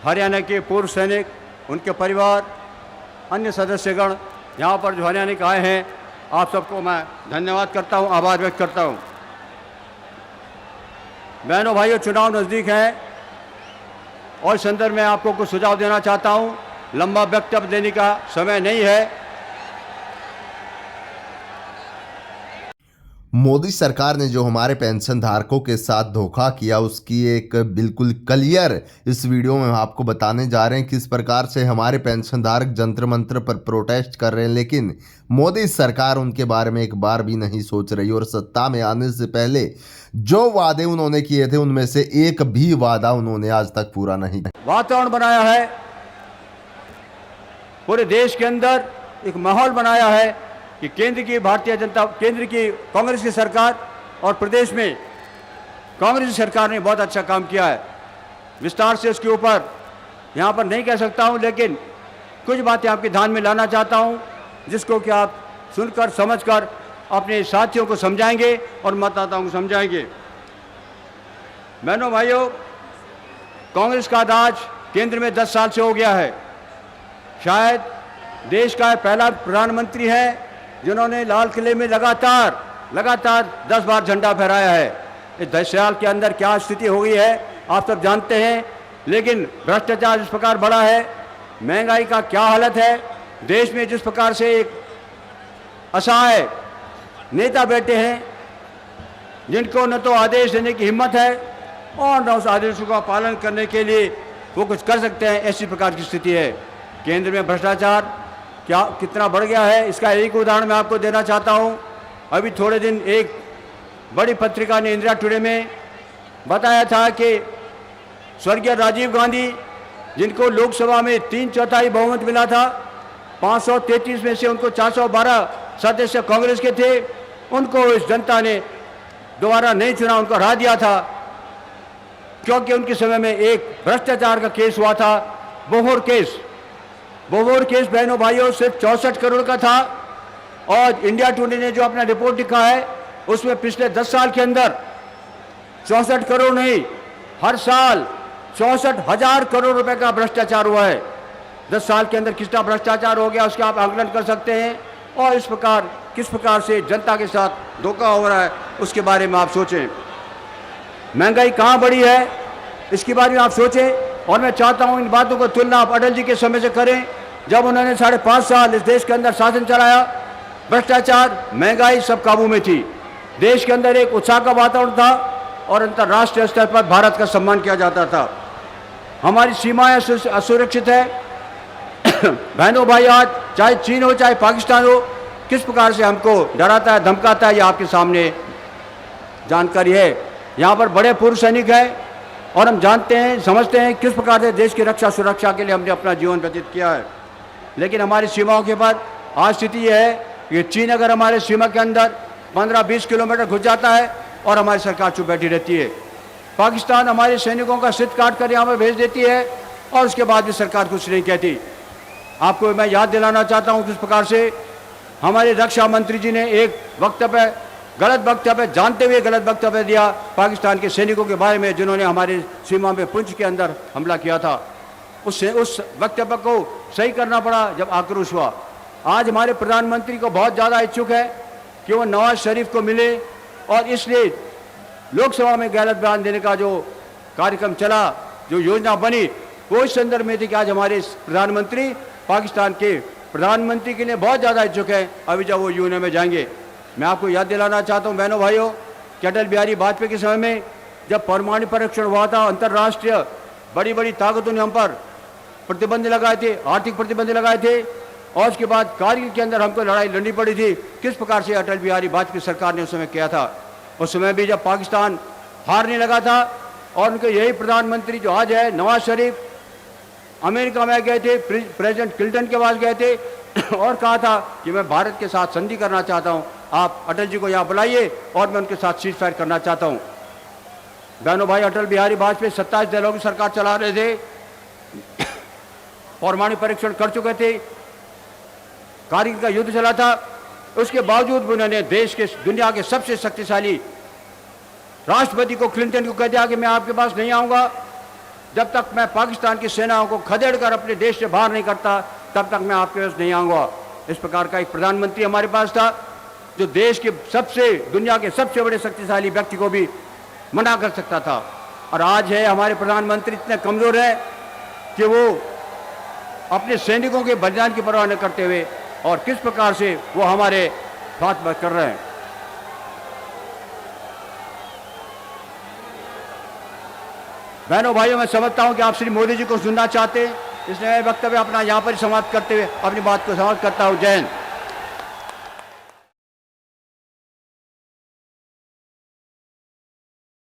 हरियाणा के पूर्व सैनिक, उनके परिवार, अन्य सदस्यगण यहाँ पर जो हरियाणा के आए हैं, आप सबको मैं धन्यवाद करता हूँ, आभार व्यक्त करता हूँ। बहनों भाइयों, चुनाव नज़दीक है और इस संदर्भ में आपको कुछ सुझाव देना चाहता हूँ। लंबा वक्तव्य देने का समय नहीं है। मोदी सरकार ने जो हमारे पेंशन धारकों के साथ धोखा किया, उसकी एक बिल्कुल क्लियर इस वीडियो में हम आपको बताने जा रहे हैं। किस प्रकार से हमारे पेंशन धारक जंतर मंत्र पर प्रोटेस्ट कर रहे हैं, लेकिन मोदी सरकार उनके बारे में एक बार भी नहीं सोच रही। और सत्ता में आने से पहले जो वादे उन्होंने किए थे, उनमें से एक भी वादा उन्होंने आज तक पूरा नहीं किया। वातावरण बनाया है, पूरे देश के अंदर एक माहौल बनाया है कि केंद्र की कांग्रेस की सरकार और प्रदेश में कांग्रेस की सरकार ने बहुत अच्छा काम किया है। विस्तार से उसके ऊपर यहाँ पर नहीं कह सकता हूँ, लेकिन कुछ बातें आपके ध्यान में लाना चाहता हूँ, जिसको कि आप सुनकर समझकर अपने साथियों को समझाएंगे और मतदाताओं को समझाएंगे। बहनों भाइयों, कांग्रेस का राज केंद्र में 10 साल से हो गया है। शायद देश का पहला प्रधानमंत्री है जिन्होंने लाल किले में लगातार 10 बार झंडा फहराया है। इस 10 साल के अंदर क्या स्थिति हो गई है आप सब जानते हैं। लेकिन भ्रष्टाचार जिस प्रकार बढ़ा है, महंगाई का क्या हालत है, देश में जिस प्रकार से एक असहाय नेता बैठे हैं जिनको न तो आदेश देने की हिम्मत है और न उस आदेशों का पालन करने के लिए वो कुछ कर सकते हैं, ऐसी प्रकार की स्थिति है। केंद्र में भ्रष्टाचार कितना बढ़ गया है, इसका एक उदाहरण मैं आपको देना चाहता हूं। अभी थोड़े दिन एक बड़ी पत्रिका ने इंडिया टुडे में बताया था कि स्वर्गीय राजीव गांधी, जिनको लोकसभा में 3/4 बहुमत मिला था, 533 में से उनको 412 सदस्य कांग्रेस के थे, उनको इस जनता ने दोबारा नहीं चुना, उनको हरा दिया था, क्योंकि उनके समय में एक भ्रष्टाचार का केस हुआ था, बोहर केस बहनों भाइयों सिर्फ 64 करोड़ का था। और इंडिया टुडे ने जो अपना रिपोर्ट लिखा है, उसमें पिछले 10 साल के अंदर 64 करोड़ नहीं, हर साल 64,000 करोड़ रुपए का भ्रष्टाचार हुआ है। 10 साल के अंदर कितना भ्रष्टाचार हो गया, उसके आप आकलन कर सकते हैं। और इस प्रकार किस प्रकार से जनता के साथ धोखा हो रहा है, उसके बारे में आप सोचें। महंगाई कहाँ बढ़ी है, इसके बारे में आप सोचें। और मैं चाहता हूं इन बातों को तुलना आप अटल जी के समय से करें, जब उन्होंने 5.5 साल इस देश के अंदर शासन चलाया। भ्रष्टाचार, महंगाई सब काबू में थी, देश के अंदर एक उत्साह का वातावरण था और अंतर्राष्ट्रीय स्तर पर भारत का सम्मान किया जाता था। हमारी सीमाएं असुरक्षित है। बहनों भाई, आज चाहे चीन हो चाहे पाकिस्तान हो, किस प्रकार से हमको डराता है, धमकाता है, ये आपके सामने जानकारी है। यहाँ पर बड़े पूर्व सैनिक हैं और हम जानते हैं, समझते हैं किस प्रकार से देश की रक्षा सुरक्षा के लिए हमने अपना जीवन व्यतीत किया है। लेकिन हमारी सीमाओं के बाद आज स्थिति यह है कि चीन अगर हमारे सीमा के अंदर 15-20 किलोमीटर घुस जाता है और हमारी सरकार चुप बैठी रहती है। पाकिस्तान हमारे सैनिकों का सिर काट कर यहाँ पर भेज देती है और उसके बाद भी सरकार कुछ नहीं कहती। आपको मैं याद दिलाना चाहता हूँ किस प्रकार से हमारे रक्षा मंत्री जी ने एक गलत वक्तव्य, जानते हुए गलत वक्तव्य दिया पाकिस्तान के सैनिकों के बारे में, जिन्होंने हमारे सीमा में पुंछ के अंदर हमला किया था। उस वक्तव्य को सही करना पड़ा जब आक्रोश हुआ। आज हमारे प्रधानमंत्री को बहुत ज़्यादा इच्छुक है कि वो नवाज शरीफ को मिले, और इसलिए लोकसभा में गलत बयान देने का जो कार्यक्रम चला, जो योजना बनी, वो इस संदर्भ में थी कि आज हमारे प्रधानमंत्री पाकिस्तान के प्रधानमंत्री के लिए बहुत ज़्यादा इच्छुक है। अभी जब वो यूएन में जाएंगे, मैं आपको याद दिलाना चाहता हूं बहनों भाइयों कि अटल बिहारी वाजपेयी के समय में जब परमाणु परीक्षण हुआ था, अंतर्राष्ट्रीय बड़ी बड़ी ताकतों ने हम पर प्रतिबंध लगाए थे, आर्थिक प्रतिबंध लगाए थे, और उसके बाद कारगिल के अंदर हमको लड़ाई लड़नी पड़ी थी। किस प्रकार से अटल बिहारी वाजपेयी सरकार ने उस समय किया था। उस समय भी जब पाकिस्तान हारने लगा था और उनके यही प्रधानमंत्री जो आज है नवाज शरीफ, अमेरिका में गए थे, प्रेसिडेंट क्लिंटन के पास गए थे और कहा था कि मैं भारत के साथ संधि करना चाहता हूं, आप अटल जी को यहाँ बुलाइए और मैं उनके साथ सीज फायर करना चाहता हूं। बहनों भाई, अटल बिहारी वाजपेयी 27 दलों की सरकार चला रहे थे, परमाणु परीक्षण कर चुके थे, कारगिल का युद्ध चला था, उसके बावजूद भी उन्होंने देश के दुनिया के सबसे शक्तिशाली राष्ट्रपति को, क्लिंटन को कह दिया कि मैं आपके पास नहीं आऊंगा जब तक मैं पाकिस्तान की सेनाओं को खदेड़ कर अपने देश से बाहर नहीं करता, तब तक मैं आपके पास नहीं आऊँगा। इस प्रकार का एक प्रधानमंत्री हमारे पास था जो देश के दुनिया के सबसे बड़े शक्तिशाली व्यक्ति को भी मना कर सकता था। और आज है हमारे प्रधानमंत्री इतने कमज़ोर है कि वो अपने सैनिकों के बलिदान की परवाह न करते हुए और किस प्रकार से वो हमारे बात कर रहे हैं। बहनों भाइयों, मैं समझता हूं कि आप श्री मोदी जी को सुनना चाहते हैं, इसलिए मैं वक्तव्य अपना यहाँ पर समाप्त करते हुए अपनी बात को समाप्त करता हूं। जय हिंद।